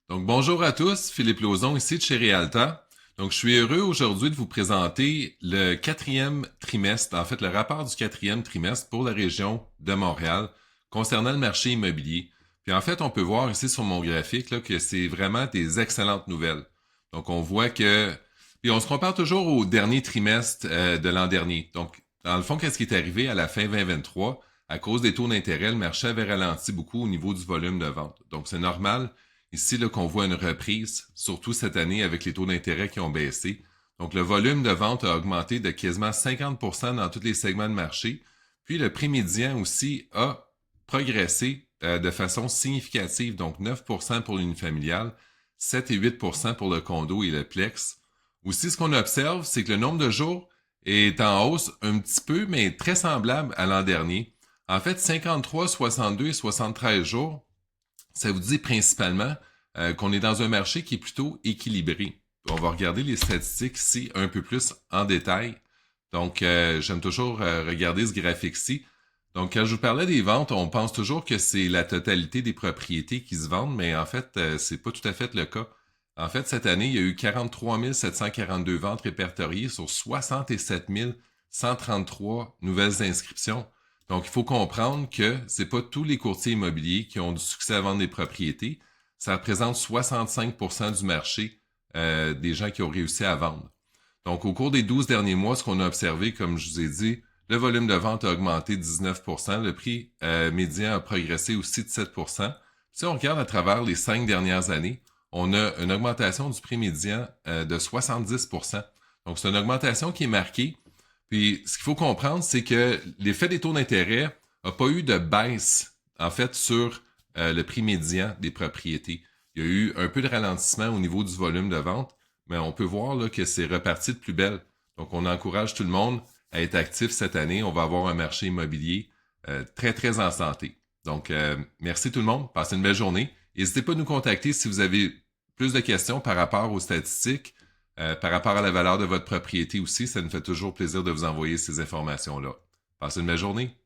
Donc, bonjour à tous, Philippe Lauzon ici de chez Réalta. Donc, je suis heureux aujourd'hui de vous présenter le quatrième trimestre, en fait, le rapport du quatrième trimestre pour la région de Montréal concernant le marché immobilier. Puis, en fait, on peut voir ici sur mon graphique là, que c'est vraiment des excellentes nouvelles. Donc, on voit que... Puis, on se compare toujours au dernier trimestre de l'an dernier. Donc, dans le fond, qu'est-ce qui est arrivé à la fin 2023? À cause des taux d'intérêt, le marché avait ralenti beaucoup au niveau du volume de vente. Donc, c'est normal ici là qu'on voit une reprise, surtout cette année avec les taux d'intérêt qui ont baissé. Donc, le volume de vente a augmenté de quasiment 50% dans tous les segments de marché. Puis, le prix médian aussi a progressé de façon significative, donc 9% pour l'unifamilial, 7 et 8% pour le condo et le plex. Aussi, ce qu'on observe, c'est que le nombre de jours est en hausse un petit peu, mais très semblable à l'an dernier. En fait, 53, 62 et 73 jours, ça vous dit principalement qu'on est dans un marché qui est plutôt équilibré. On va regarder les statistiques ici un peu plus en détail. Donc, j'aime toujours regarder ce graphique-ci. Donc, quand je vous parlais des ventes, on pense toujours que c'est la totalité des propriétés qui se vendent, mais en fait, c'est pas tout à fait le cas. En fait, cette année, il y a eu 43 742 ventes répertoriées sur 67 133 nouvelles inscriptions. Donc, il faut comprendre que c'est pas tous les courtiers immobiliers qui ont du succès à vendre des propriétés. Ça représente 65% du marché des gens qui ont réussi à vendre. Donc, au cours des 12 derniers mois, ce qu'on a observé, comme je vous ai dit, le volume de vente a augmenté de 19%, le prix médian a progressé aussi de 7%. Si on regarde à travers les 5 dernières années, on a une augmentation du prix médian de 70%. Donc, c'est une augmentation qui est marquée. Puis, ce qu'il faut comprendre, c'est que l'effet des taux d'intérêt n'a pas eu de baisse, en fait, sur le prix médian des propriétés. Il y a eu un peu de ralentissement au niveau du volume de vente, mais on peut voir là, que c'est reparti de plus belle. Donc, on encourage tout le monde à être actif cette année. On va avoir un marché immobilier très, très en santé. Donc, merci tout le monde. Passez une belle journée. N'hésitez pas à nous contacter si vous avez plus de questions par rapport aux statistiques, par rapport à la valeur de votre propriété aussi. Ça nous fait toujours plaisir de vous envoyer ces informations-là. Passez une belle journée.